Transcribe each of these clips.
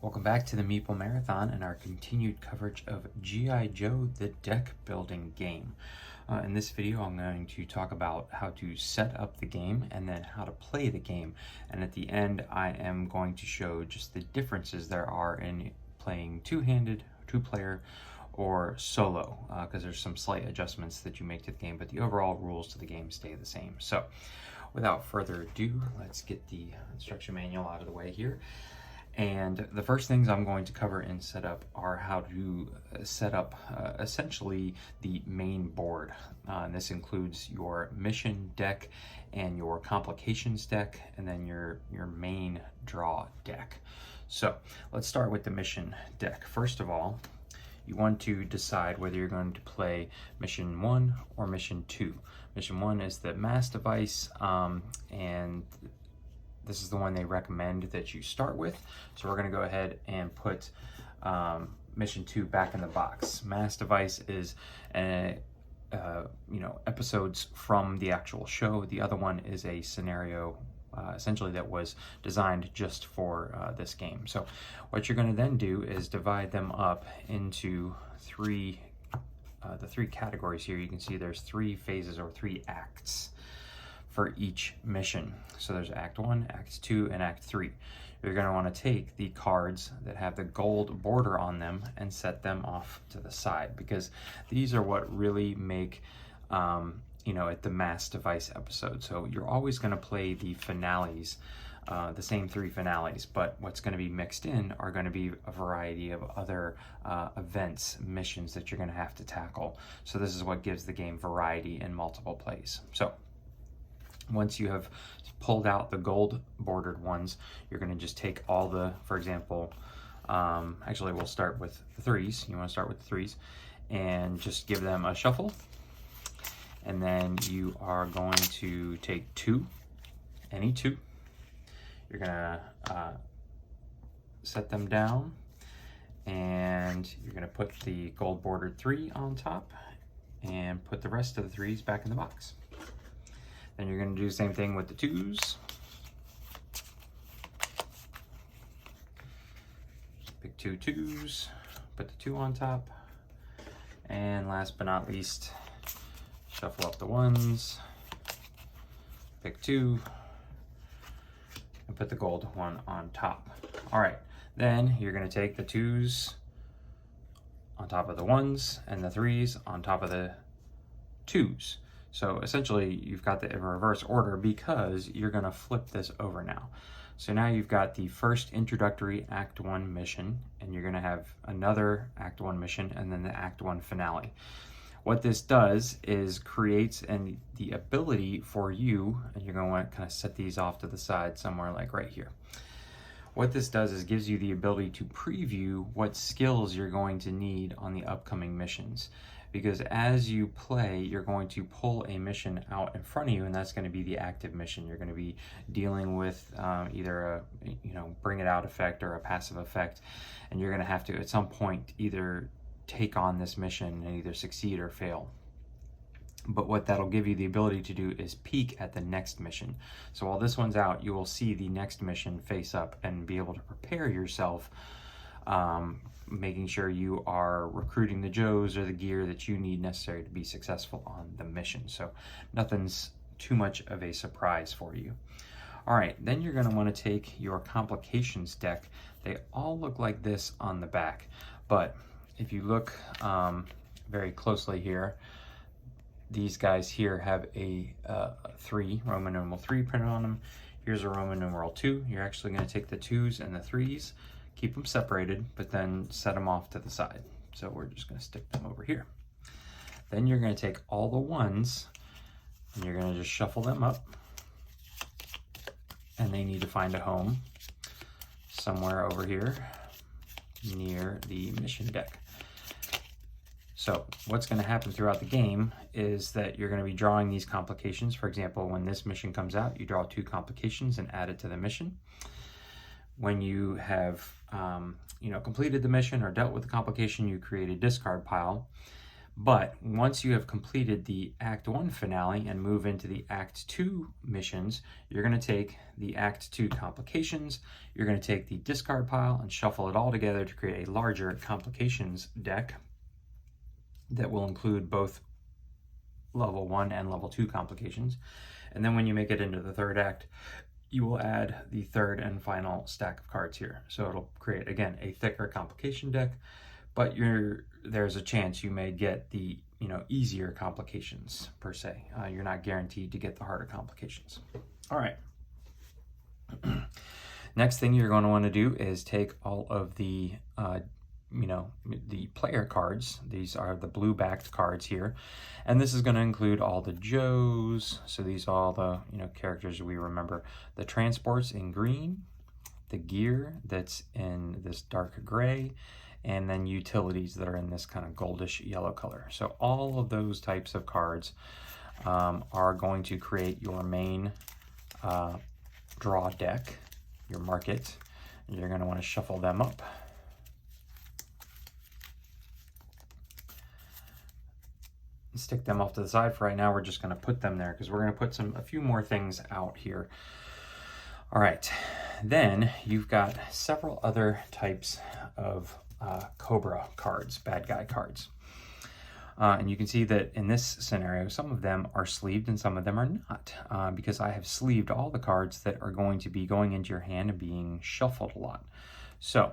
Welcome back to the Meeple Marathon and our continued coverage of G.I. Joe, the deck building game. In this video, I'm going to talk about how to set up the game and then how to play the game. And at the end, I am going to show just the differences there are in playing two-handed, two-player, or solo, because there's some slight adjustments that you make to the game, but the overall rules to the game stay the same. So without further ado, let's get the instruction manual out of the way here. And the first things I'm going to cover in setup are how to set up essentially the main board. And this includes your mission deck and your complications deck, and then your main draw deck. So let's start with the mission deck. First of all, you want to decide whether you're going to play mission 1 or mission 2. Mission 1 is the mass device, and this is the one they recommend that you start with. So we're gonna go ahead and put mission 2 back in the box. Mass device is episodes from the actual show. The other one is a scenario essentially that was designed just for this game. So what you're gonna then do is divide them up into the three categories here. You can see there's 3 phases or 3 acts for each mission. So there's Act 1, Act 2, and Act 3. You're going to want to take the cards that have the gold border on them and set them off to the side, because these are what really make it the mass device episode. So you're always going to play the finales, the same 3 finales, but what's going to be mixed in are going to be a variety of other events, missions that you're going to have to tackle. So this is what gives the game variety in multiple plays. So once you have pulled out the gold bordered ones, you're going to just take all the, for example, actually we'll start with the 3s. You want to start with the 3s and just give them a shuffle. And then you are going to take 2, any 2. You're going to set them down, and you're going to put the gold bordered 3 on top and put the rest of the 3s back in the box. Then you're going to do the same thing with the 2s. Pick 2 2s, put the 2 on top. And last but not least, shuffle up the 1s, pick 2, and put the gold 1 on top. All right, then you're going to take the 2s on top of the 1s and the 3s on top of the 2s. So essentially you've got the reverse order because you're going to flip this over now. So now you've got the first introductory Act 1 mission, and you're going to have another Act 1 mission, and then the Act 1 finale. What this does is creates the ability for you, and you're going to want to kind of set these off to the side somewhere like right here. What this does is gives you the ability to preview what skills you're going to need on the upcoming missions. Because as you play, you're going to pull a mission out in front of you, and that's going to be the active mission. You're going to be dealing with either a bring it out effect or a passive effect, and you're going to have to at some point either take on this mission and either succeed or fail. But what that'll give you the ability to do is peek at the next mission. So while this one's out, you will see the next mission face up and be able to prepare yourself, making sure you are recruiting the Joes or the gear that you need necessary to be successful on the mission. So nothing's too much of a surprise for you. All right, then you're going to want to take your complications deck. They all look like this on the back, but if you look very closely here, these guys here have a 3, Roman numeral 3 printed on them. Here's a Roman numeral 2. You're actually going to take the 2s and the 3s, keep them separated, but then set them off to the side. So we're just going to stick them over here. Then you're going to take all the 1s, and you're going to just shuffle them up, and they need to find a home somewhere over here near the mission deck. So what's going to happen throughout the game is that you're going to be drawing these complications. For example, when this mission comes out, you draw 2 complications and add it to the mission. When you have completed the mission or dealt with the complication, you create a discard pile. But once you have completed the Act 1 finale and move into the Act 2 missions, you're going to take the Act 2 complications, you're going to take the discard pile and shuffle it all together to create a larger complications deck that will include both level 1 and level 2 complications. And then when you make it into the third act, you will add the third and final stack of cards here. So it'll create, again, a thicker complication deck, but there's a chance you may get the easier complications per se. You're not guaranteed to get the harder complications. All right. Next thing you're going to want to do is take all of the the player cards. These are the blue backed cards here, and this is going to include all the Joes. So these are all the characters we remember. The transports in green, the gear that's in this dark gray, and then utilities that are in this kind of goldish yellow color. So all of those types of cards are going to create your main draw deck, your market. You're going to want to shuffle them up. Stick them off to the side for right now. We're just going to put them there because we're going to put a few more things out here. All right, then you've got several other types of Cobra cards, bad guy cards. And you can see that in this scenario, some of them are sleeved and some of them are not, because I have sleeved all the cards that are going to be going into your hand and being shuffled a lot. So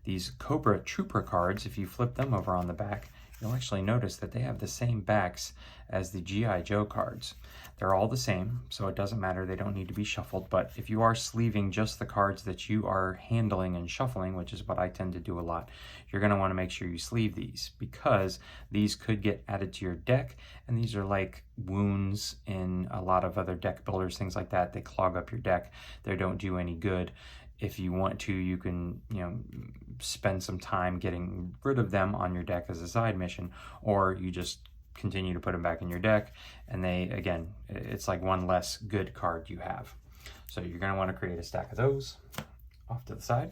these Cobra Trooper cards, if you flip them over on the back, you'll actually notice that they have the same backs as the G.I. Joe cards. They're all the same, so it doesn't matter. They don't need to be shuffled. But if you are sleeving just the cards that you are handling and shuffling, which is what I tend to do a lot, you're going to want to make sure you sleeve these because these could get added to your deck. And these are like wounds in a lot of other deck builders, things like that. They clog up your deck. They don't do any good. If you want to, you can, spend some time getting rid of them on your deck as a side mission, or you just continue to put them back in your deck, and again, it's like one less good card you have. So you're going to want to create a stack of those off to the side.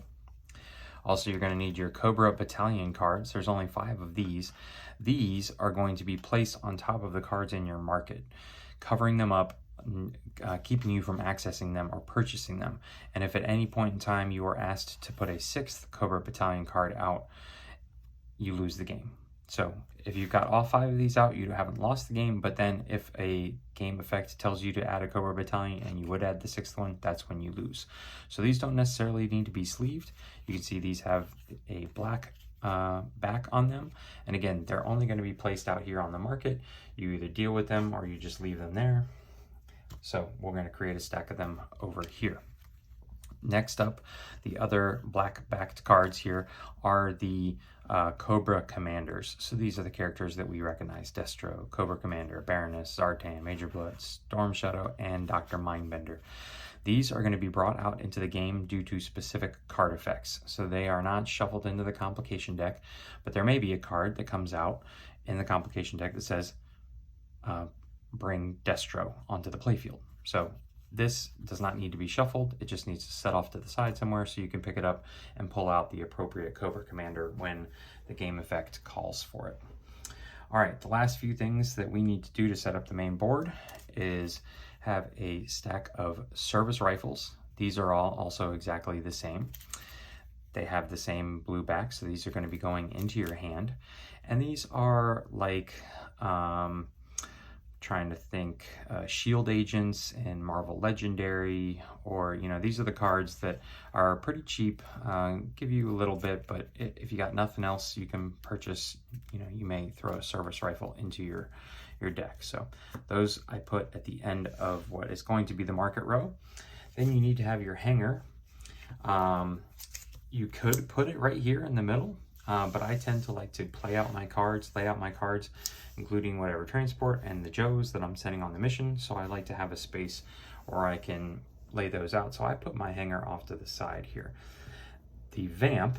Also, you're going to need your Cobra Battalion cards. There's only 5 of these. These are going to be placed on top of the cards in your market, covering them up, keeping you from accessing them or purchasing them. And if at any point in time you are asked to put a 6th Cobra Battalion card out, you lose the game. So if you've got all 5 of these out, you haven't lost the game, but then if a game effect tells you to add a Cobra Battalion and you would add the 6th one, that's when you lose. So these don't necessarily need to be sleeved. You can see these have a black back on them, and again, they're only going to be placed out here on the market. You either deal with them or you just leave them there. So we're going to create a stack of them over here. Next up, the other black-backed cards here are the Cobra Commanders. So these are the characters that we recognize: Destro, Cobra Commander, Baroness, Zartan, Major Blood, Storm Shadow, and Dr. Mindbender. These are going to be brought out into the game due to specific card effects. So they are not shuffled into the complication deck, but there may be a card that comes out in the complication deck that says, bring Destro onto the playfield. So this does not need to be shuffled. It just needs to set off to the side somewhere so you can pick it up and pull out the appropriate Cobra Commander when the game effect calls for it. All right, the last few things that we need to do to set up the main board is have a stack of service rifles. These are all also exactly the same. They have the same blue back, so these are going to be going into your hand. And these are like, trying to think, shield agents in Marvel Legendary, or these are the cards that are pretty cheap, give you a little bit, but if you got nothing else you can purchase, you may throw a service rifle into your deck. So those I put at the end of what is going to be the market row. Then you need to have your hanger. You could put it right here in the middle, but I tend to like to lay out my cards, including whatever transport and the Joes that I'm sending on the mission. So I like to have a space where I can lay those out. So I put my hanger off to the side here. The Vamp,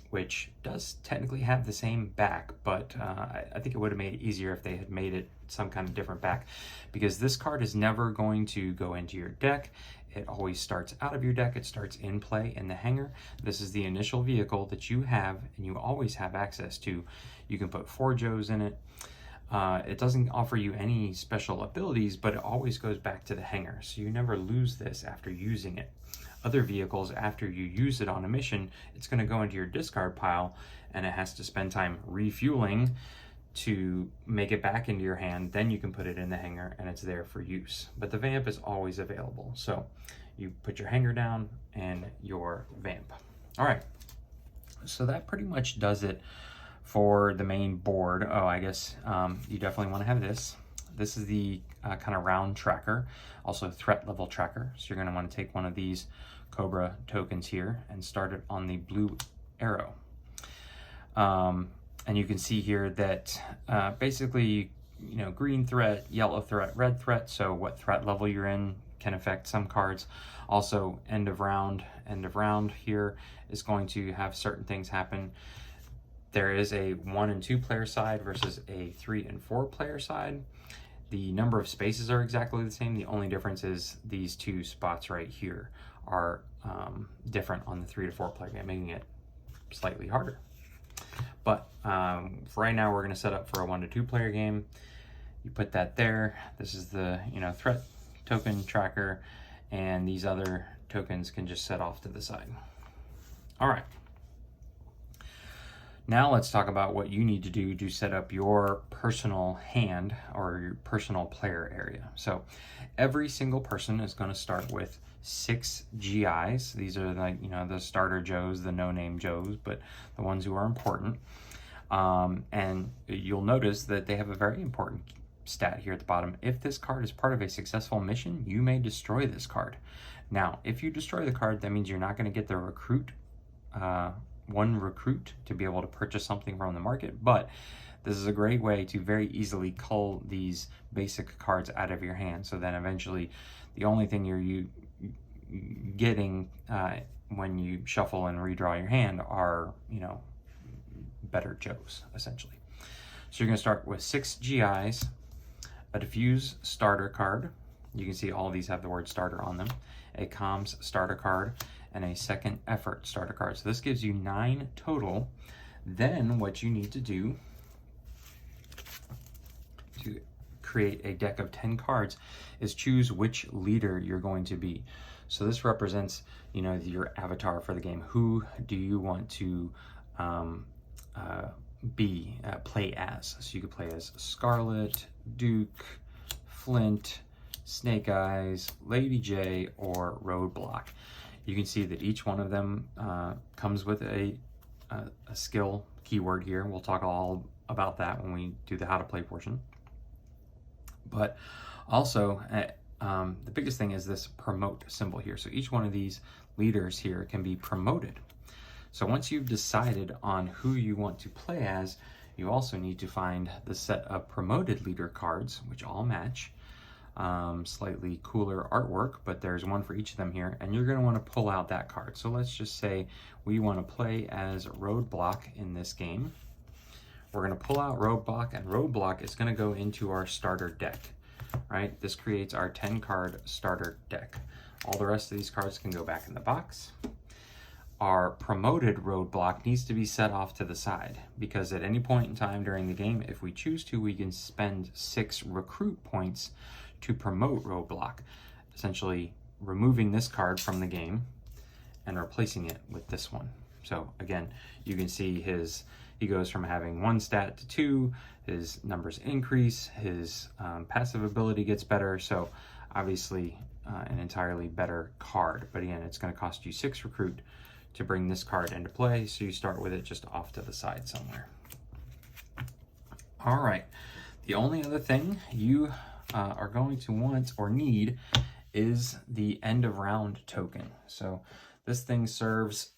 which does technically have the same back, but I think it would have made it easier if they had made it some kind of different back, because this card is never going to go into your deck. It always starts out of your deck. It starts in play in the hanger. This is the initial vehicle that you have and you always have access to. You can put 4 Joes in it. It doesn't offer you any special abilities, but it always goes back to the hanger, so you never lose this after using it. Other vehicles, after you use it on a mission, it's going to go into your discard pile, and it has to spend time refueling to make it back into your hand. Then you can put it in the hanger, and it's there for use. But the vamp is always available. So you put your hanger down and your vamp. All right, so that pretty much does it for the main board. Oh, I guess you definitely want to have this. This is the kind of round tracker, also threat level tracker. So you're going to want to take one of these Cobra tokens here and start it on the blue arrow. And you can see here that basically, you know, green threat, yellow threat, red threat. So what threat level you're in can affect some cards. Also, end of round here is going to have certain things happen. There is a 1 and 2 player side versus a 3 and 4 player side. The number of spaces are exactly the same. The only difference is these two spots right here are different on the 3 to 4 player game, making it slightly harder. But for right now, we're going to set up for a 1 to 2 player game. You put that there. This is the, you know, threat token tracker, and these other tokens can just set off to the side. All right. Now let's talk about what you need to do to set up your personal hand or your personal player area. So every single person is going to start with 6 GIs. These are like, you know, the starter Joes, the no-name Joes, but the ones who are important. And you'll notice that they have a very important stat here at the bottom. If this card is part of a successful mission, you may destroy this card. Now, if you destroy the card, that means you're not going to get the recruit, one recruit to be able to purchase something from the market, but this is a great way to very easily cull these basic cards out of your hand. So then eventually the only thing you're getting when you shuffle and redraw your hand are, you know, better Joes, essentially. So you're going to start with 6 GIs, a diffuse starter card. You can see all of these have the word starter on them, a comms starter card, and a second effort starter card. So this gives you 9 total. Then what you need to do to create a deck of 10 cards is choose which leader you're going to be. So this represents, you know, your avatar for the game. Who do you want to play as? So you could play as Scarlet, Duke, Flint, Snake Eyes, Lady J, or Roadblock. You can see that each one of them comes with a skill keyword here. We'll talk all about that when we do the how to play portion. But also, the biggest thing is this promote symbol here. So each one of these leaders here can be promoted. So once you've decided on who you want to play as, you also need to find the set of promoted leader cards, which all match. Slightly cooler artwork, but there's one for each of them here, and you're going to want to pull out that card. So let's just say we want to play as Roadblock in this game. We're going to pull out Roadblock, and Roadblock is going to go into our starter deck, right? This creates our 10 card starter deck. All the rest of these cards can go back in the box. Our promoted Roadblock needs to be set off to the side, because at any point in time during the game, if we choose to, we can spend 6 recruit points to promote Roadblock, essentially removing this card from the game and replacing it with this one. So again, you can see he goes from having 1 stat to 2, his numbers increase, his passive ability gets better, so obviously an entirely better card. But again, it's going to cost you 6 recruit to bring this card into play, so you start with it just off to the side somewhere. All right, the only other thing you are going to want or need is the end of round token. So this thing serves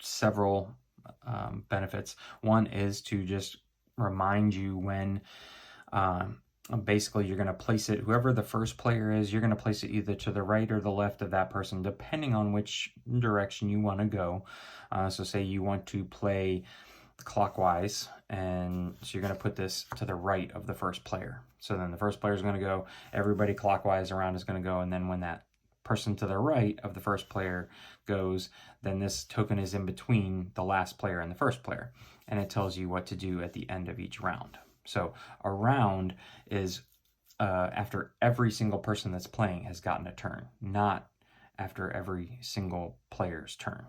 several benefits. One is to just remind you when basically you're going to place it, whoever the first player is, you're going to place it either to the right or the left of that person, depending on which direction you want to go. So say you want to play clockwise, and so you're going to put this to the right of the first player. So then the first player is going to go, everybody clockwise around is going to go, and then when that person to the right of the first player goes, then this token is in between the last player and the first player. And it tells you what to do at the end of each round. So a round is after every single person that's playing has gotten a turn, not after every single player's turn.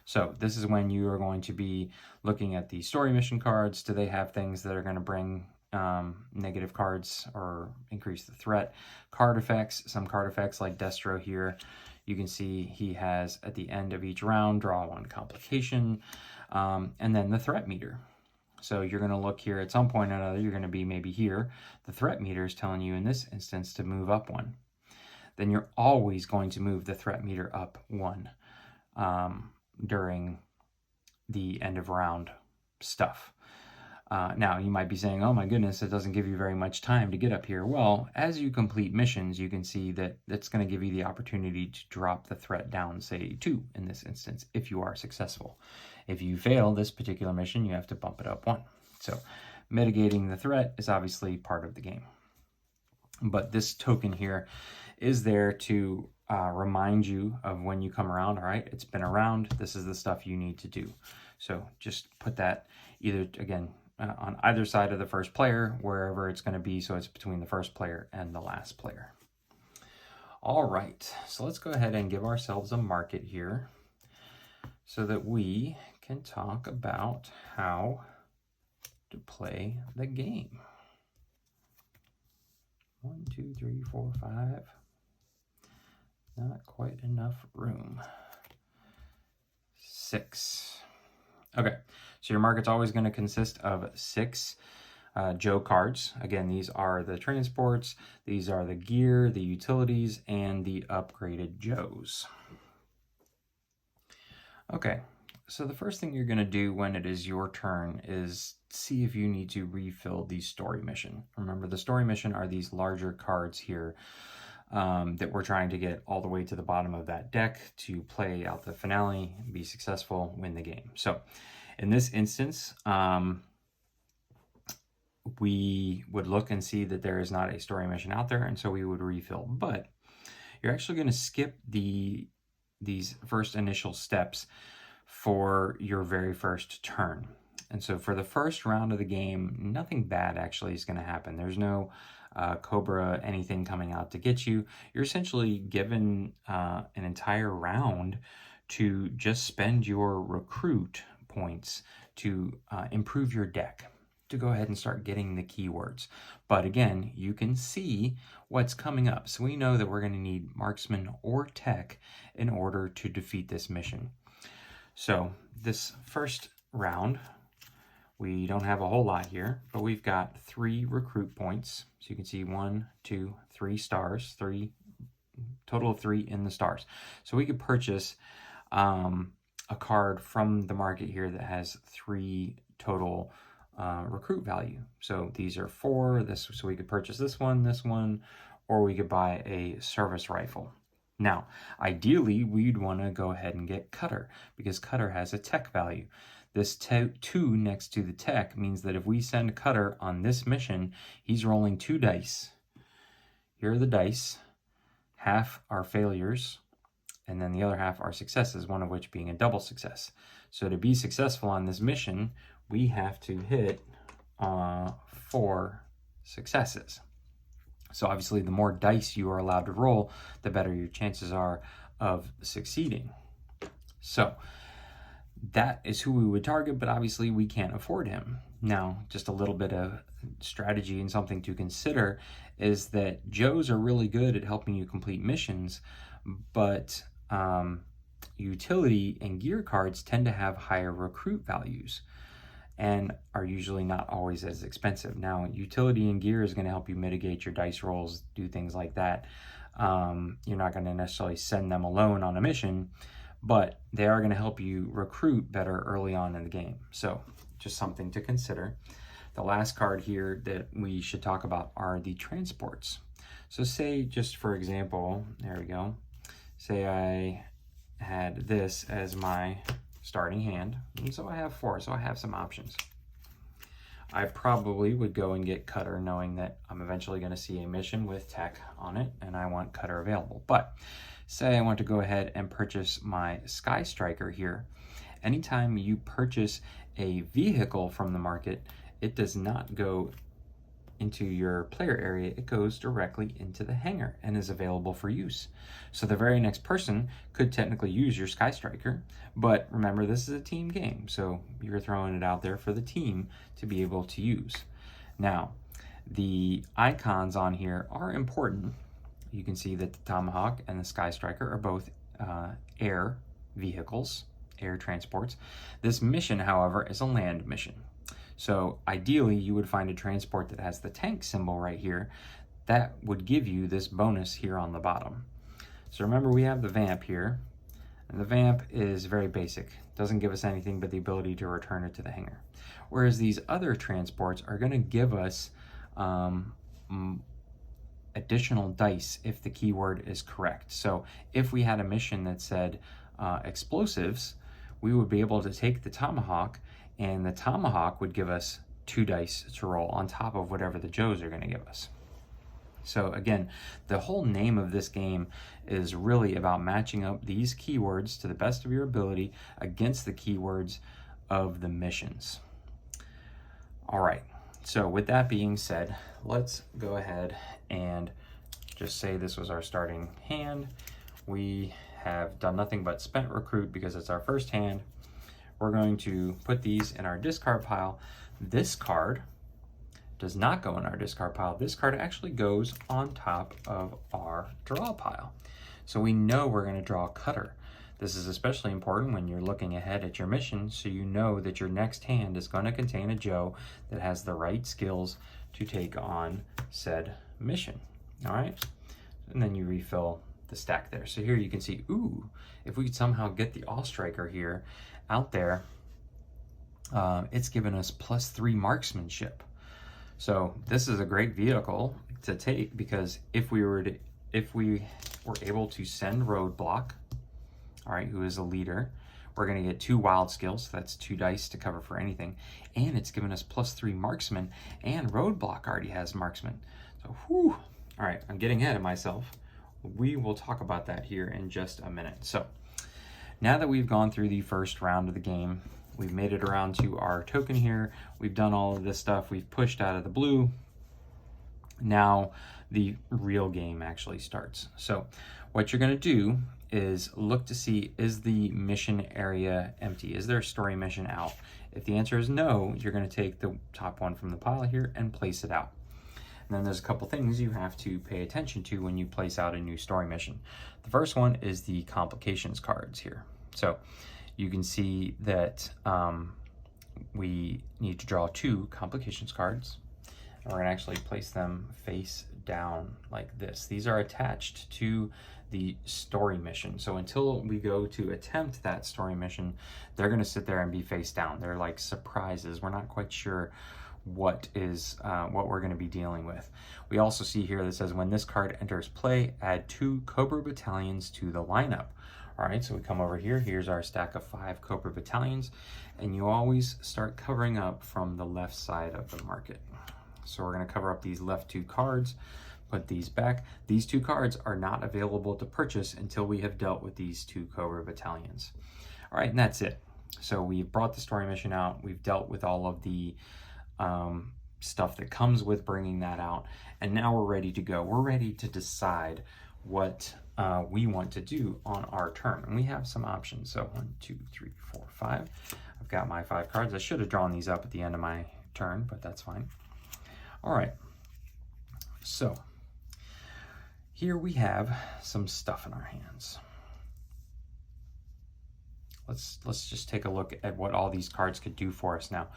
So this is when you are going to be looking at the story mission cards. Do they have things that are going to bring negative cards or increase the threat? Card effects, some card effects like Destro here, you can see he has at the end of each round, draw one complication, and then the threat meter. So you're going to look here at some point or another, you're going to be maybe here. The threat meter is telling you in this instance to move up 1. Then you're always going to move the threat meter up 1 during the end of round stuff. Now, you might be saying, oh my goodness, it doesn't give you very much time to get up here. Well, as you complete missions, you can see that it's going to give you the opportunity to drop the threat down, say 2 in this instance, if you are successful. If you fail this particular mission, you have to bump it up 1. So mitigating the threat is obviously part of the game. But this token here is there to remind you of when you come around. All right, it's been around. This is the stuff you need to do. So just put that either, again, on either side of the first player, wherever it's going to be, so it's between the first player and the last player. All right, so let's go ahead and give ourselves a market here so that we can talk about how to play the game. 1, 2, 3, 4, 5. Not quite enough room. 6. Okay, so your market's always going to consist of 6 Joe cards. Again, these are the transports, these are the gear, the utilities, and the upgraded Joes. Okay, so the first thing you're going to do when it is your turn is see if you need to refill the story mission. Remember, the story mission are these larger cards here that we're trying to get all the way to the bottom of that deck to play out the finale, be successful, win the game. So in this instance, we would look and see that there is not a story mission out there, and so we would refill. But you're actually going to skip these first initial steps for your very first turn. And so for the first round of the game, nothing bad actually is going to happen. There's no Cobra anything coming out to get you. You're essentially given an entire round to just spend your recruit points to improve your deck, to go ahead and start getting the keywords. But again, you can see what's coming up. So we know that we're going to need marksman or tech in order to defeat this mission. So this first round, we don't have a whole lot here, but we've got 3 recruit points. So you can see 1, 2, 3 stars, 3, total of 3 in the stars. So we could purchase a card from the market here that has 3 total recruit value. So these are 4, so we could purchase this one, or we could buy a service rifle. Now, ideally, we'd want to go ahead and get Cutter, because Cutter has a tech value. This 2 next to the tech means that if we send Cutter on this mission, he's rolling 2 dice. Here are the dice. Half are failures, and then the other half are successes, one of which being a double success. So to be successful on this mission, we have to hit 4 successes. So obviously, the more dice you are allowed to roll, the better your chances are of succeeding. So that is who we would target, but obviously we can't afford him. Now, just a little bit of strategy and something to consider is that Joes are really good at helping you complete missions, but utility and gear cards tend to have higher recruit values and are usually not always as expensive. Now, utility and gear is going to help you mitigate your dice rolls, do things like that. You're not going to necessarily send them alone on a mission, but they are going to help you recruit better early on in the game. So just something to consider. The last card here that we should talk about are the transports. So say, just for example, there we go. Say I had this as my starting hand, and so I have 4, so I have some options. I probably would go and get Cutter, knowing that I'm eventually going to see a mission with tech on it and I want Cutter available. But say I want to go ahead and purchase my Sky Striker here. Anytime you purchase a vehicle from the market, it does not go into your player area, it goes directly into the hangar and is available for use. So the very next person could technically use your Sky Striker, but remember, this is a team game, so you're throwing it out there for the team to be able to use. Now, the icons on here are important. You can see that the Tomahawk and the Sky Striker are both air vehicles, air transports. This mission, however, is a land mission. So ideally, you would find a transport that has the tank symbol right here. That would give you this bonus here on the bottom. So remember, we have the Vamp here, and the Vamp is very basic. Doesn't give us anything but the ability to return it to the hangar. Whereas these other transports are going to give us additional dice if the keyword is correct. So if we had a mission that said explosives, we would be able to take the Tomahawk, and the Tomahawk would give us 2 dice to roll on top of whatever the Joes are going to give us. So again, the whole name of this game is really about matching up these keywords to the best of your ability against the keywords of the missions. All right, so with that being said, let's go ahead and just say this was our starting hand. We have done nothing but spent recruit because it's our first hand. We're going to put these in our discard pile. This card does not go in our discard pile. This card actually goes on top of our draw pile. So we know we're going to draw Cutter. This is especially important when you're looking ahead at your mission, so you know that your next hand is going to contain a Joe that has the right skills to take on said mission. All right? And then you refill the stack there. So here you can see, ooh, if we could somehow get the All-Striker here out there, it's given us +3 marksmanship. So this is a great vehicle to take, because if we were able to send Roadblock, all right, who is a leader, we're going to get 2 wild skills. So that's 2 dice to cover for anything, and it's given us +3 marksman, and Roadblock already has marksman. So whew. All right, I'm getting ahead of myself. We will talk about that here in just a minute. So now that we've gone through the first round of the game, we've made it around to our token here. We've done all of this stuff. We've pushed out of the blue. Now the real game actually starts. So what you're going to do is look to see, is the mission area empty? Is there a story mission out? If the answer is no, you're going to take the top one from the pile here and place it out. And then there's a couple things you have to pay attention to when you place out a new story mission. The first one is the complications cards here. So you can see that we need to draw 2 complications cards. And we're going to actually place them face down like this. These are attached to the story mission. So until we go to attempt that story mission, they're going to sit there and be face down. They're like surprises. We're not quite sure what we're going to be dealing with. We also see here that says, when this card enters play, add 2 Cobra battalions to the lineup. All right, so we come over here. Here's our stack of 5 Cobra battalions, and you always start covering up from the left side of the market. So we're going to cover up these left 2 cards, put these back. These 2 cards are not available to purchase until we have dealt with these 2 Cobra battalions. All right, and that's it. So we've brought the story mission out. We've dealt with all of the stuff that comes with bringing that out, and now we're ready to go. We're ready to decide what we want to do on our turn, and we have some options. So 1, 2, 3, 4, 5. I've got my 5 cards. I should have drawn these up at the end of my turn, but that's fine. All right, so here we have some stuff in our hands. Let's just take a look at what all these cards could do for us now.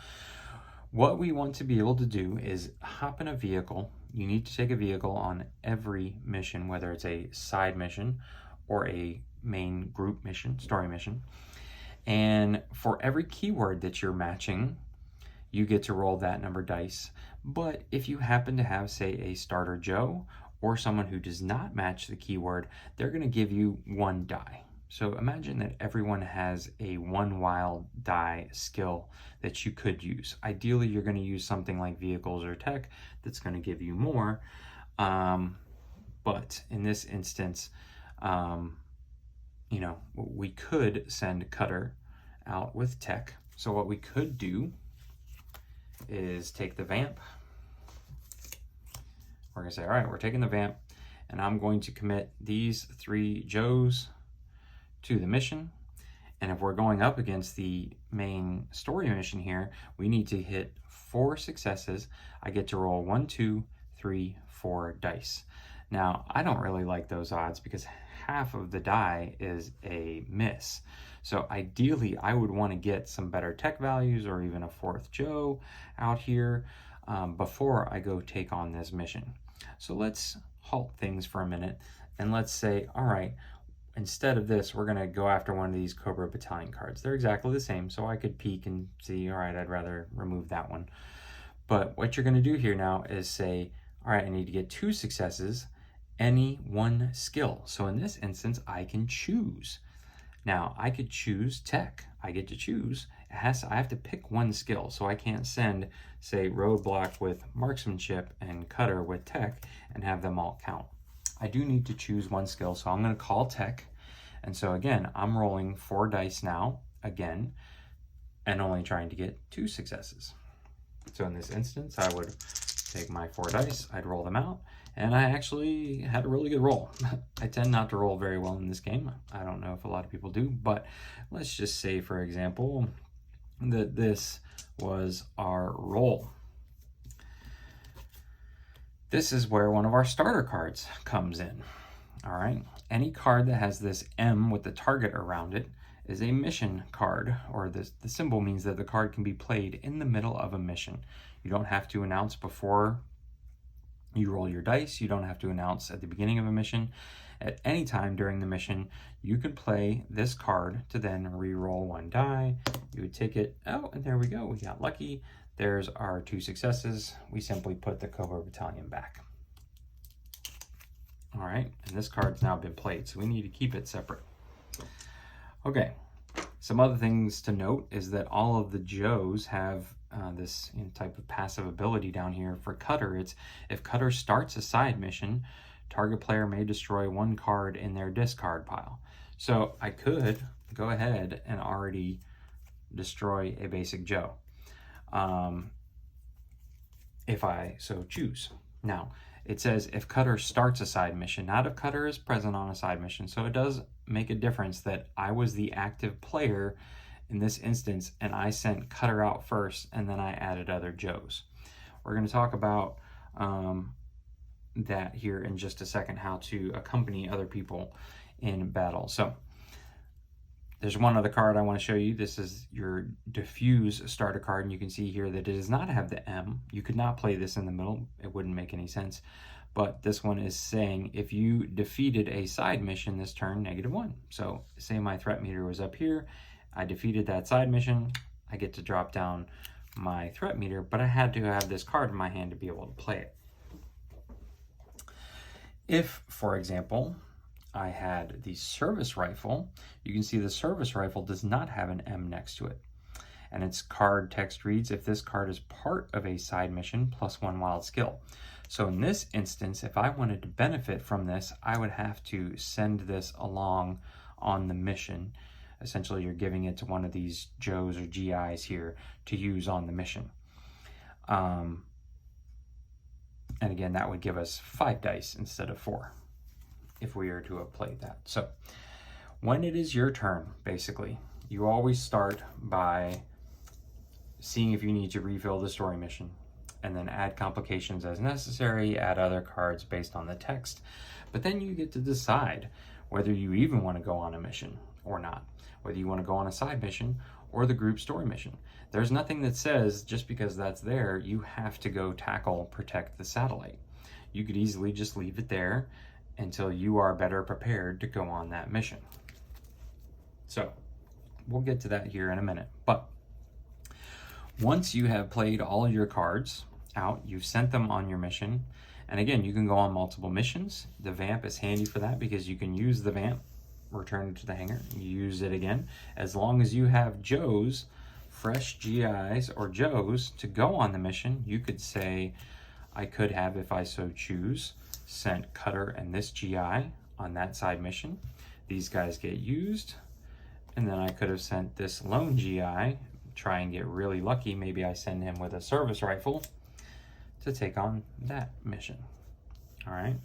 What we want to be able to do is hop in a vehicle. You need to take a vehicle on every mission, whether it's a side mission or a main group mission, story mission. And for every keyword that you're matching, you get to roll that number dice. But if you happen to have, say, a starter Joe or someone who does not match the keyword, they're going to give you 1 die. So imagine that everyone has a 1 wild die skill that you could use. Ideally, you're going to use something like vehicles or tech that's going to give you more. But in this instance, you know, we could send Cutter out with tech. So what we could do is take the Vamp. We're going to say, all right, we're taking the Vamp, and I'm going to commit these 3 Joes to the mission. And if we're going up against the main story mission here, we need to hit 4 successes. I get to roll 1, 2, 3, 4 dice. Now, I don't really like those odds because half of the die is a miss. So ideally, I would want to get some better tech values or even a 4th Joe out here before I go take on this mission. So let's halt things for a minute and let's say, all right, instead of this, we're going to go after one of these Cobra Battalion cards. They're exactly the same, so I could peek and see, all right, I'd rather remove that one. But what you're going to do here now is say, all right, I need to get 2 successes, any 1 skill. So in this instance, I can choose. Now, I could choose tech. I get to choose. I have to pick 1 skill, so I can't send, say, Roadblock with marksmanship and Cutter with tech and have them all count. I do need to choose 1 skill, so I'm going to call tech. And so again, I'm rolling 4 dice now, again, and only trying to get 2 successes. So in this instance, I would take my 4 dice, I'd roll them out, and I actually had a really good roll. I tend not to roll very well in this game. I don't know if a lot of people do, but let's just say, for example, that this was our roll. This is where one of our starter cards comes in. All right, any card that has this M with the target around it is a mission card, or the symbol means that the card can be played in the middle of a mission. You don't have to announce before you roll your dice. You don't have to announce at the beginning of a mission. At any time during the mission, you could play this card to then re-roll 1 die. You would take it, oh, and there we go, we got lucky. There's our 2 successes. We simply put the Cobra Battalion back. All right, and this card's now been played, so we need to keep it separate. Okay, some other things to note is that all of the Joes have this type of passive ability down here. For Cutter, it's if Cutter starts a side mission, target player may destroy 1 card in their discard pile. So I could go ahead and already destroy a basic Joe if I so choose. Now, it says if Cutter starts a side mission, not if Cutter is present on a side mission. So it does make a difference that I was the active player in this instance, and I sent Cutter out first, and then I added other Joes. We're going to talk about that here in just a second, how to accompany other people in battle. So there's one other card I want to show you. This is your Diffuse starter card, and you can see here that it does not have the M. You could not play this in the middle. It wouldn't make any sense. But this one is saying if you defeated a side mission this turn, -1. So say my threat meter was up here. I defeated that side mission. I get to drop down my threat meter, but I had to have this card in my hand to be able to play it. If, for example, I had the service rifle, you can see the service rifle does not have an M next to it. And its card text reads, if this card is part of a side mission, +1 wild skill. So in this instance, if I wanted to benefit from this, I would have to send this along on the mission. Essentially, you're giving it to one of these Joes or GIs here to use on the mission. And again, that would give us 5 dice instead of 4 if we were to have played that. So when it is your turn, basically, you always start by seeing if you need to refill the story mission, and then add complications as necessary, add other cards based on the text. But then you get to decide whether you even want to go on a mission or not, whether you want to go on a side mission or the group story mission. There's nothing that says just because that's there, you have to go protect the satellite. You could easily just leave it there until you are better prepared to go on that mission. So we'll get to that here in a minute. But once you have played all your cards out, you've sent them on your mission. And again, you can go on multiple missions. The Vamp is handy for that because you can use the Vamp return it to the hanger, use it again. As long as you have Joes, fresh GIs or Joes to go on the mission, you could say, I could have, if I so choose, sent Cutter and this GI on that side mission. These guys get used, and then I could have sent this lone GI, try and get really lucky. Maybe I send him with a service rifle to take on that mission. All right.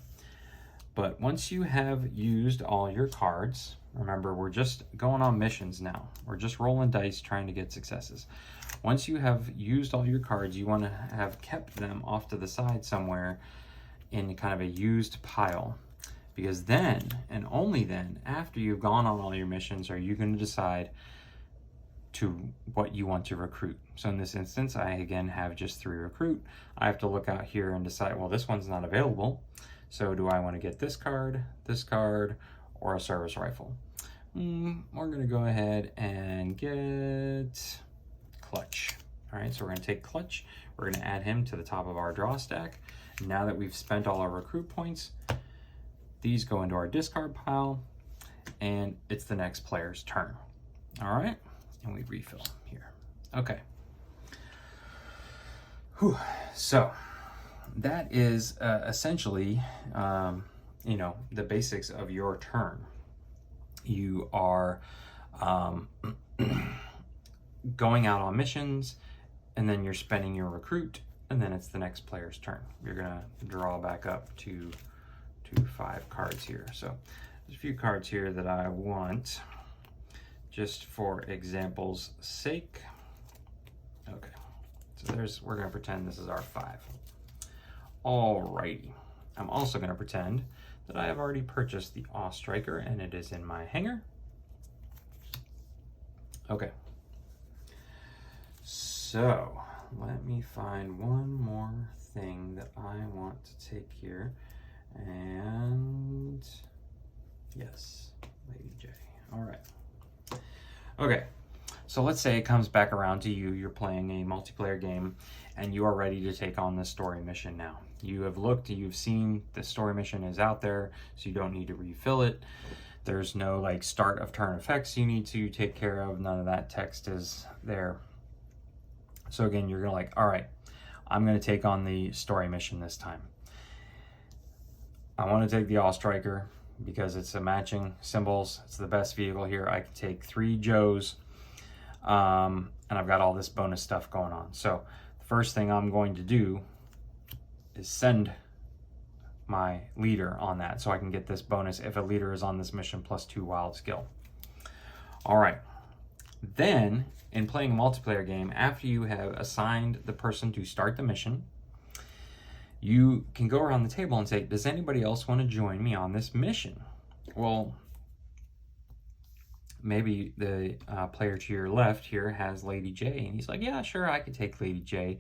But once you have used all your cards, remember, we're just going on missions now. We're just rolling dice trying to get successes. Once you have used all your cards, you want to have kept them off to the side somewhere in kind of a used pile. Because then, and only then, after you've gone on all your missions, are you going to decide to what you want to recruit. So in this instance, I again have just 3 recruit. I have to look out here and decide, well, this one's not available. So do I want to get this card, or a service rifle? We're going to go ahead and get Clutch. All right, so we're going to take Clutch. We're going to add him to the top of our draw stack. Now that we've spent all our recruit points, these go into our discard pile, and it's the next player's turn. All right, and we refill here. Okay. Whew. So that is essentially, you know, the basics of your turn. You are going out on missions, and then you're spending your recruit, and then it's the next player's turn. You're gonna draw back up to 5 cards here. So there's a few cards here that I want just for example's sake. Okay, so we're gonna pretend this is our 5. Alrighty, I'm also gonna pretend that I have already purchased the Awe Striker and it is in my hanger. Okay, so let me find one more thing that I want to take here. And yes, Lady J. All right. Okay, so let's say it comes back around to you. You're playing a multiplayer game and you are ready to take on the story mission now. You have looked, you've seen the story mission is out there, so you don't need to refill it. There's no like start of turn effects you need to take care of. None of that text is there. So again, you're gonna like, all right, I'm gonna take on the story mission this time. I want to take the Awe Striker because it's a matching symbols. It's the best vehicle here. I can take 3 Joes, and I've got all this bonus stuff going on. So the first thing I'm going to do is send my leader on that so I can get this bonus if a leader is on this mission plus 2 wild skill. All right. Then in playing a multiplayer game, after you have assigned the person to start the mission, you can go around the table and say, does anybody else want to join me on this mission? Well, maybe the player to your left here has Lady J, and he's like, yeah, sure, I could take Lady J.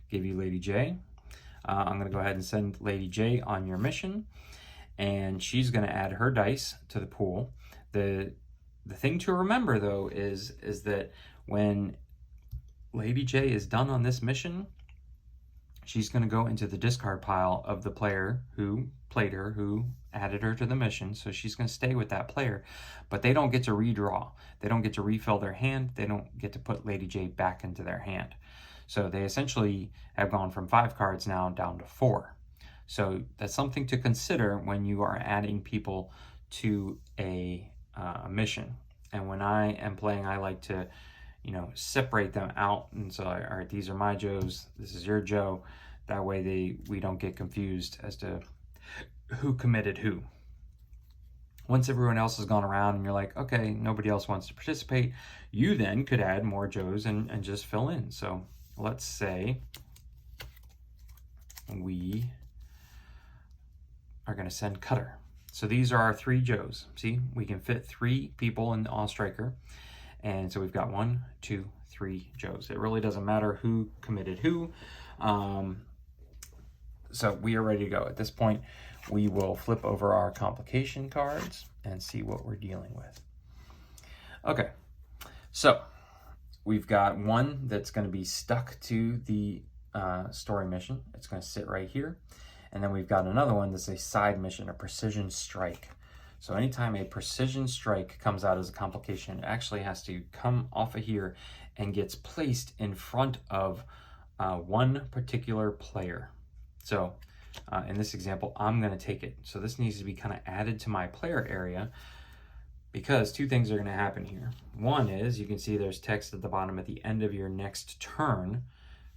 Give you Lady J. I'm going to go ahead and send Lady J on your mission, and she's going to add her dice to the pool. The thing to remember, though, is that when Lady J is done on this mission, she's going to go into the discard pile of the player who played her, who added her to the mission. So she's going to stay with that player, but they don't get to redraw. They don't get to refill their hand. They don't get to put Lady J back into their hand. So they essentially have gone from 5 cards now down to 4. So that's something to consider when you are adding people to a mission. And when I am playing, I like to, you know, separate them out. And so, all right, these are my Joes, this is your Joe. That way we don't get confused as to who committed who. Once everyone else has gone around and you're like, okay, nobody else wants to participate, you then could add more Joes and just fill in. So let's say we are gonna send Cutter. So these are our 3 Joes. See, we can fit 3 people in the Awe Striker. And so we've got 1, 2, 3 Joes. It really doesn't matter who committed who. So we are ready to go. At this point, we will flip over our complication cards and see what we're dealing with. Okay, so we've got one that's going to be stuck to the story mission. It's going to sit right here. And then we've got another one that's a side mission, a precision strike. So anytime a precision strike comes out as a complication, it actually has to come off of here and gets placed in front of one particular player. So in this example, I'm going to take it. So this needs to be kind of added to my player area, because two things are going to happen here. One is, you can see there's text at the bottom: at the end of your next turn,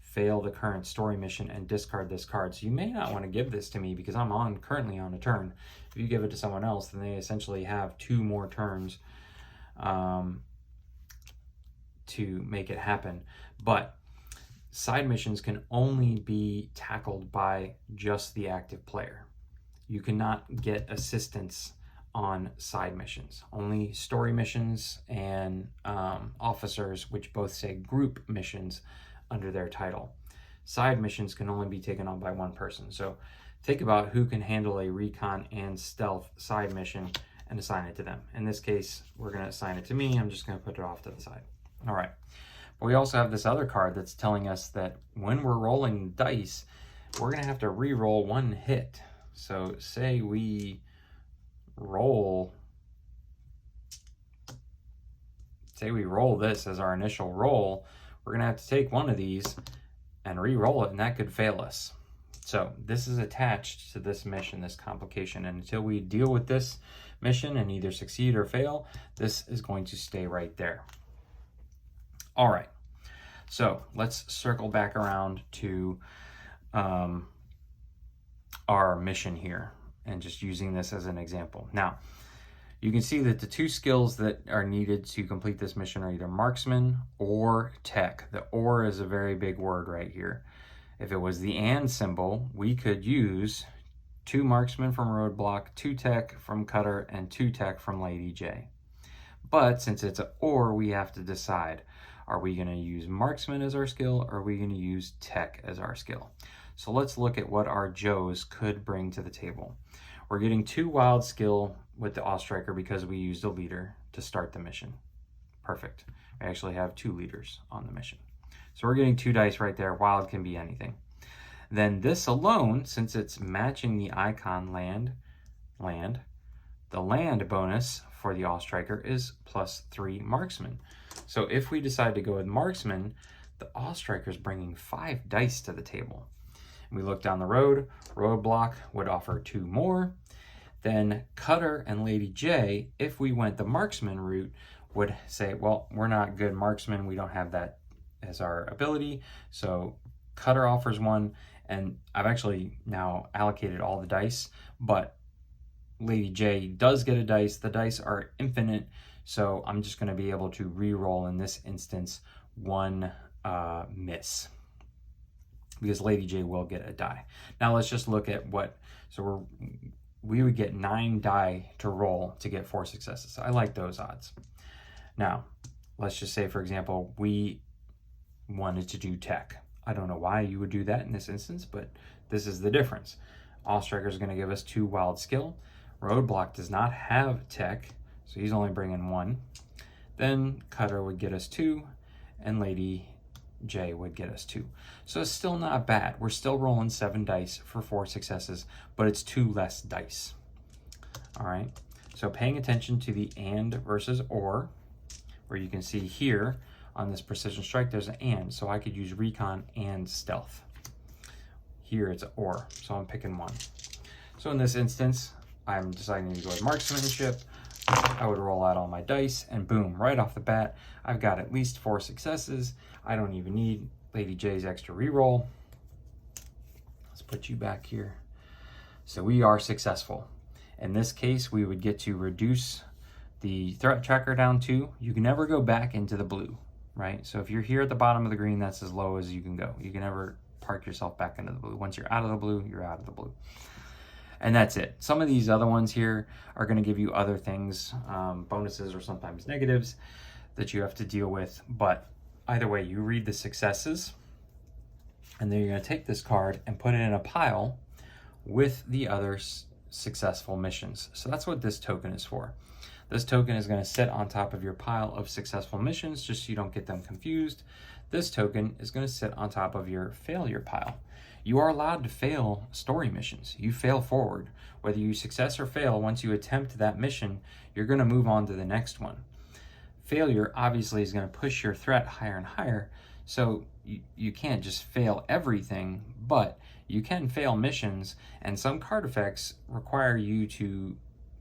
fail the current story mission and discard this card. So you may not want to give this to me because I'm currently on a turn. If you give it to someone else, then they essentially have 2 more turns to make it happen. But side missions can only be tackled by just the active player. You cannot get assistance on side missions. Only story missions and officers, which both say group missions under their title. Side missions can only be taken on by one person. So think about who can handle a recon and stealth side mission and assign it to them. In this case, we're going to assign it to me. I'm just going to put it off to the side. All right. But we also have this other card that's telling us that when we're rolling dice, we're going to have to re-roll 1 hit. So say we roll this as our initial roll, we're going to have to take one of these and re-roll it, and that could fail us. So this is attached to this mission, this complication, and until we deal with this mission and either succeed or fail, this is going to stay right there. All right, so let's circle back around to our mission here and just using this as an example. Now, you can see that the 2 skills that are needed to complete this mission are either marksman or tech. The or is a very big word right here. If it was the and symbol, we could use 2 marksman from roadblock, 2 tech from cutter, and 2 tech from Lady J. But since it's an or, we have to decide. Are we going to use marksman as our skill, or are we going to use tech as our skill? So let's look at what our Joes could bring to the table. We're getting 2 wild skill with the Ostriker because we used a leader to start the mission. Perfect. We actually have 2 leaders on the mission. So we're getting 2 dice right there. Wild can be anything. Then this alone, since it's matching the icon land, the land bonus for the Ostriker is +3 marksman. So if we decide to go with marksman, the Ostriker is bringing 5 dice to the table. We look down the road, roadblock would offer 2 more. Then cutter and Lady J, if we went the marksman route, would say, well, we're not good marksmen. We don't have that as our ability. So cutter offers 1, and I've actually now allocated all the dice, but Lady J does get a dice. The dice are infinite, so I'm just going to be able to re-roll in this instance 1 miss, because Lady J will get a die. Now let's just look at what, so we would get 9 die to roll to get 4 successes. So I like those odds. Now, let's just say, for example, we wanted to do tech. I don't know why you would do that in this instance, but this is the difference. Ostriker is going to give us 2 wild skill. Roadblock does not have tech, so he's only bringing 1. Then cutter would get us 2, and Lady J would get us 2. So it's still not bad. We're still rolling 7 dice for 4 successes, but it's 2 less dice. All right, so paying attention to the and versus or, where you can see here on this precision strike, there's an and, so I could use recon and stealth. Here it's an or, so I'm picking 1. So in this instance, I'm deciding to go with marksmanship. I would roll out all my dice, and boom, right off the bat, I've got at least 4 successes. I don't even need Lady J's extra reroll. Let's put you back here. So we are successful. In this case, we would get to reduce the threat tracker down to, you can never go back into the blue, right? So if you're here at the bottom of the green, that's as low as you can go. You can never park yourself back into the blue. Once you're out of the blue, you're out of the blue. And that's it. Some of these other ones here are going to give you other things, bonuses or sometimes negatives that you have to deal with. But either way, you read the successes, and then you're going to take this card and put it in a pile with the other successful missions. So that's what this token is for. This token is going to sit on top of your pile of successful missions, just so you don't get them confused. This token is going to sit on top of your failure pile. You are allowed to fail story missions. You fail forward. Whether you success or fail, once you attempt that mission, you're going to move on to the next one. Failure obviously is going to push your threat higher and higher, so you can't just fail everything, but you can fail missions, and some card effects require you to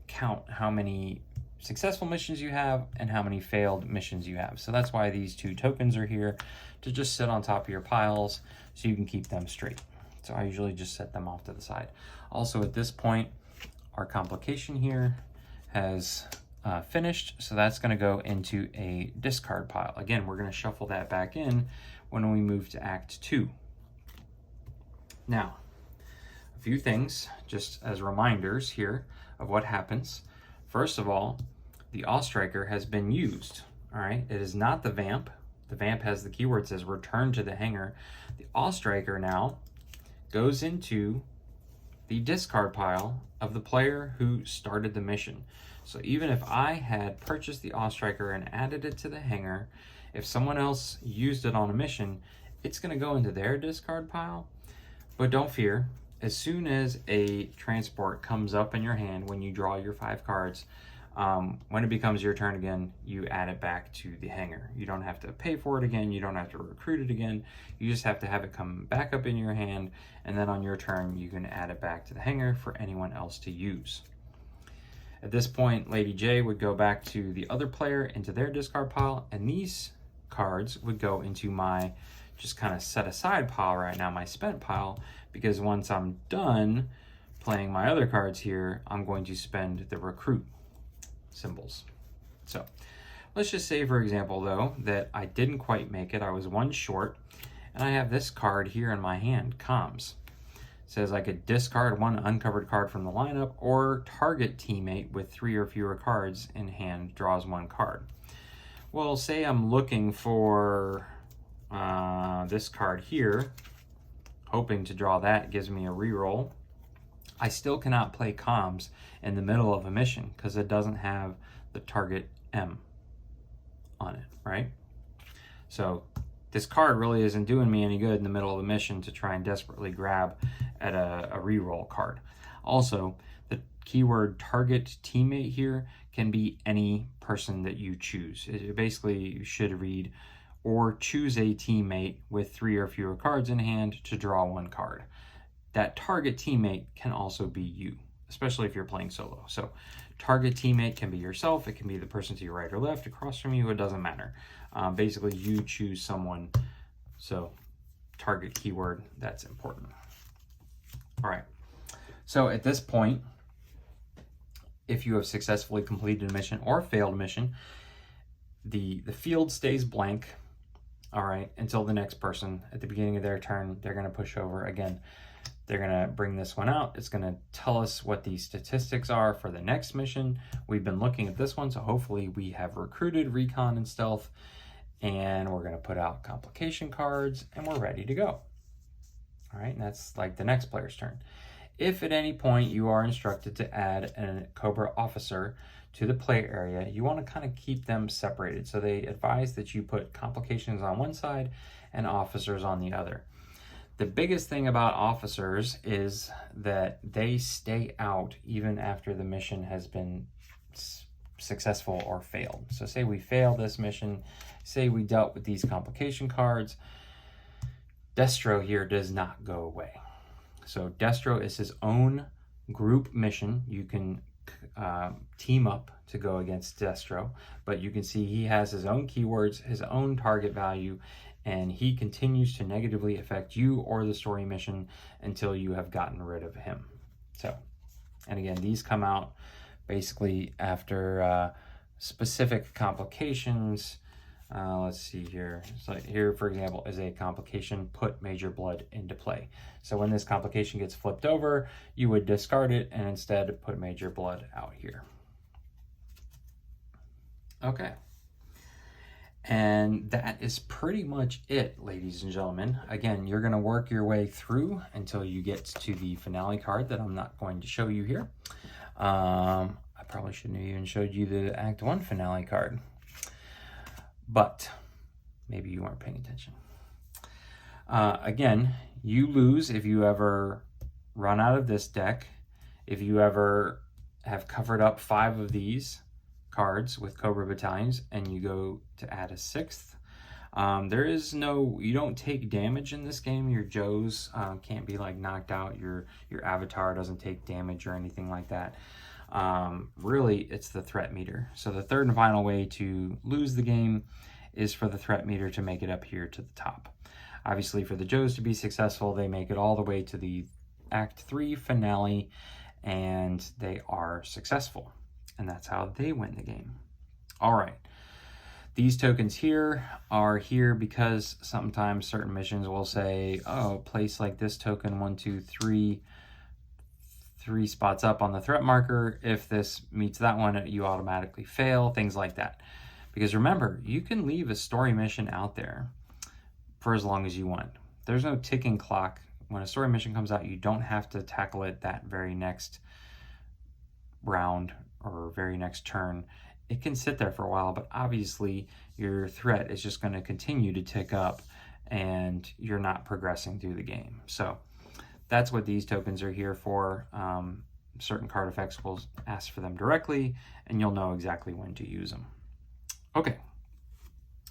count how many successful missions you have and how many failed missions you have. So that's why these 2 tokens are here, to just sit on top of your piles so you can keep them straight. So I usually just set them off to the side. Also at this point, our complication here has finished, so that's going to go into a discard pile. Again, we're going to shuffle that back in when we move to Act 2. Now, a few things just as reminders here of what happens. First of all, the Ostriker has been used. All right, it is not the Vamp. The Vamp has the keyword that says return to the hanger. The Ostriker now goes into the discard pile of the player who started the mission. So even if I had purchased the Ostriker and added it to the hanger, if someone else used it on a mission, it's going to go into their discard pile. But don't fear, as soon as a transport comes up in your hand when you draw your 5 cards, when it becomes your turn again, you add it back to the hanger. You don't have to pay for it again. You don't have to recruit it again. You just have to have it come back up in your hand, and then on your turn, you can add it back to the hanger for anyone else to use. At this point, Lady J would go back to the other player into their discard pile, and these cards would go into my just kind of set aside pile right now, my spent pile, because once I'm done playing my other cards here, I'm going to spend the recruit symbols. So let's just say, for example, though, that I didn't quite make it. I was 1 short, and I have this card here in my hand, Comms. It says I could discard 1 uncovered card from the lineup, or target teammate with 3 or fewer cards in hand draws 1 card. Well, say I'm looking for this card here, hoping to draw that, gives me a reroll. I still cannot play Comms in the middle of a mission because it doesn't have the target M on it, right? So this card really isn't doing me any good in the middle of a mission to try and desperately grab at a reroll card. Also, the keyword target teammate here can be any person that you choose. It basically should read, or choose a teammate with 3 or fewer cards in hand to draw 1 card. That target teammate can also be you, especially if you're playing solo. So target teammate can be yourself. It can be the person to your right or left, across from you. It doesn't matter. Basically, you choose someone. So target keyword, that's important. All right. So at this point, if you have successfully completed a mission or failed a mission, the field stays blank, all right, until the next person. At the beginning of their turn, they're going to push over again. They're going to bring this one out. It's going to tell us what the statistics are for the next mission. We've been looking at this one, so hopefully we have recruited recon and stealth, and we're going to put out complication cards, and we're ready to go. All right, and that's like the next player's turn. If at any point you are instructed to add a Cobra officer to the play area, you want to kind of keep them separated. So they advise that you put complications on one side and officers on the other. The biggest thing about officers is that they stay out even after the mission has been successful or failed. So say we fail this mission, say we dealt with these complication cards, Destro here does not go away. So Destro is his own group mission. You can team up to go against Destro, but you can see he has his own keywords, his own target value, and he continues to negatively affect you or the story mission until you have gotten rid of him. So, and again, these come out basically after specific complications. Let's see here. So here, for example, is a complication, put Major Blood into play. So when this complication gets flipped over, you would discard it and instead put Major Blood out here. Okay. And that is pretty much it, ladies and gentlemen. Again, you're going to work your way through until you get to the finale card that I'm not going to show you here. I probably shouldn't have even showed you the Act 1 finale card. But maybe you weren't paying attention. Again, You lose if you ever run out of this deck, if you ever have covered up 5 of these cards with Cobra Battalions and you go to add a 6th. There is no, you don't take damage in this game. Your Joes can't be like knocked out. Your avatar doesn't take damage or anything like that. Really, it's the threat meter. So the third and final way to lose the game is for the threat meter to make it up here to the top. Obviously, for the Joes to be successful, they make it all the way to the Act 3 finale, and they are successful. And that's how they win the game. All right. These tokens here are here because sometimes certain missions will say, oh, place like this token 1, 2, 3, 3 spots up on the threat marker. If this meets that one, you automatically fail, things like that. Because remember, you can leave a story mission out there for as long as you want. There's no ticking clock. When a story mission comes out, you don't have to tackle it that very next round or very next turn. It can sit there for a while, but obviously your threat is just going to continue to tick up and you're not progressing through the game. So that's what these tokens are here for. Certain card effects will ask for them directly and you'll know exactly when to use them. Okay,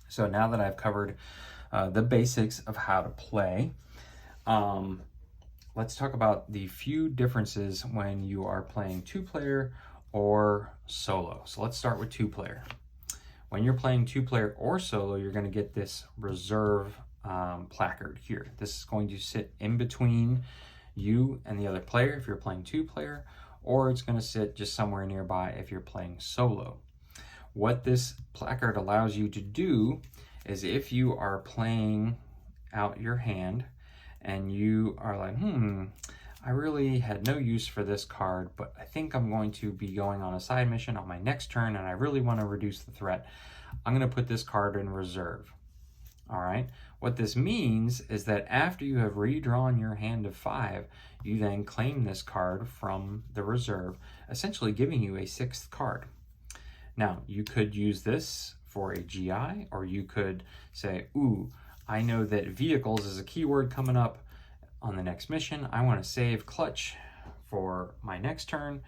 so now that I've covered the basics of how to play, let's talk about the few differences when you are playing 2-player or solo. So let's start with 2-player. When you're playing 2-player or solo, you're going to get this reserve placard here. This is going to sit in between you and the other player if you're playing 2-player, or it's going to sit just somewhere nearby if you're playing solo. What this placard allows you to do is if you are playing out your hand and you are like, I really had no use for this card, but I think I'm going to be going on a side mission on my next turn and I really want to reduce the threat. I'm going to put this card in reserve. All right. What this means is that after you have redrawn your hand of 5, you then claim this card from the reserve, essentially giving you a 6th card. Now, you could use this for a GI, or you could say, ooh, I know that vehicles is a keyword coming up on the next mission. I want to save clutch for my next turn.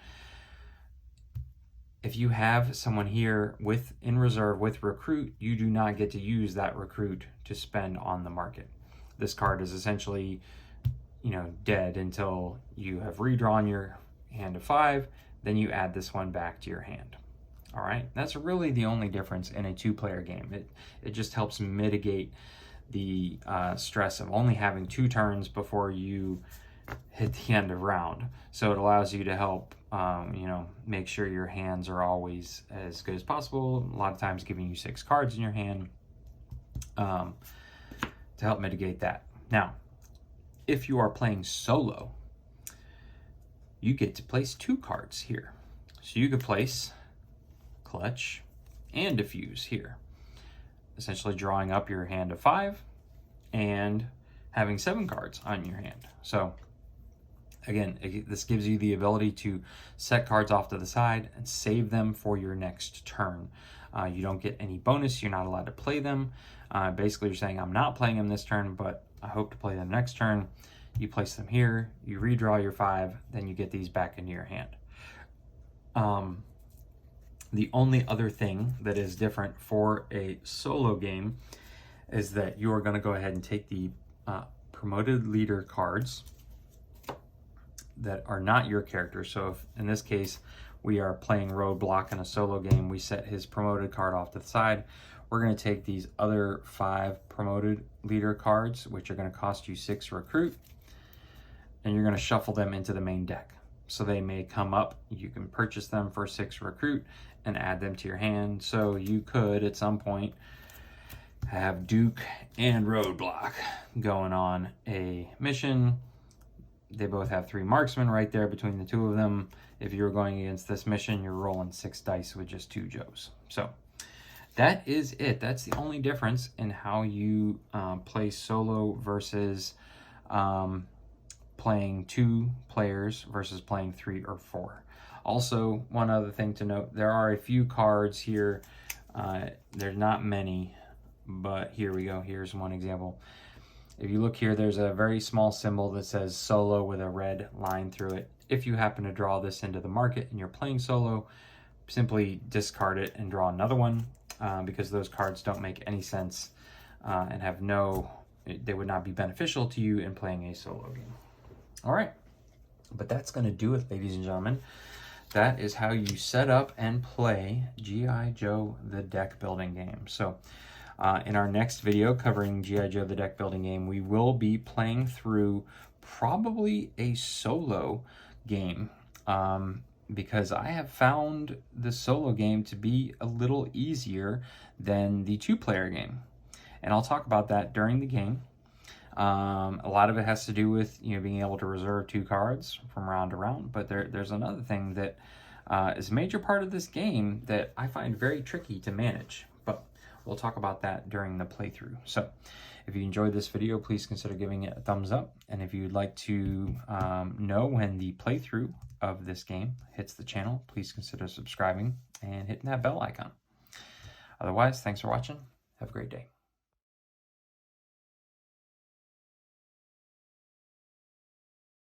If you have someone here in reserve with recruit, you do not get to use that recruit to spend on the market. This card is essentially, dead until you have redrawn your hand of 5, then you add this one back to your hand. All right, that's really the only difference in a 2-player game. It just helps mitigate the stress of only having 2 turns before you hit the end of round. So it allows you to help, make sure your hands are always as good as possible. A lot of times giving you 6 cards in your hand to help mitigate that. Now, if you are playing solo, you get to place 2 cards here. So you could place clutch and diffuse here, essentially drawing up your hand of 5 and having 7 cards on your hand. So again, this gives you the ability to set cards off to the side and save them for your next turn. You don't get any bonus. You're not allowed to play them. Basically, you're saying, I'm not playing them this turn, but I hope to play them next turn. You place them here, you redraw your 5, then you get these back into your hand. The only other thing that is different for a solo game is that you are going to go ahead and take the promoted leader cards that are not your character. So if in this case we are playing Roadblock in a solo game, we set his promoted card off to the side. We're going to take these other 5 promoted leader cards, which are going to cost you 6 recruit, and you're going to shuffle them into the main deck. So they may come up, you can purchase them for 6 recruit and add them to your hand. So you could at some point have Duke and Roadblock going on a mission. They both have 3 marksmen right there between the 2 of them. If you're going against this mission, you're rolling 6 dice with just 2 Joes. So that is it. That's the only difference in how you play solo versus playing 2 players versus playing 3 or 4. Also, one other thing to note, there are a few cards here. There's not many, but here we go. Here's one example. If you look here, there's a very small symbol that says solo with a red line through it. If you happen to draw this into the market and you're playing solo, simply discard it and draw another one, because those cards don't make any sense and have they would not be beneficial to you in playing a solo game. All right, but that's going to do it, ladies and gentlemen. That is how you set up and play G.I. Joe the deck building game. So in our next video covering G.I. Joe the deck building game, we will be playing through probably a solo game, because I have found the solo game to be a little easier than the 2-player game. And I'll talk about that during the game. A lot of it has to do with being able to reserve 2 cards from round to round, but there's another thing that is a major part of this game that I find very tricky to manage, but we'll talk about that during the playthrough. So if you enjoyed this video, please consider giving it a thumbs up, and if you'd like to know when the playthrough of this game hits the channel, please consider subscribing and hitting that bell icon. Otherwise, thanks for watching. Have a great day.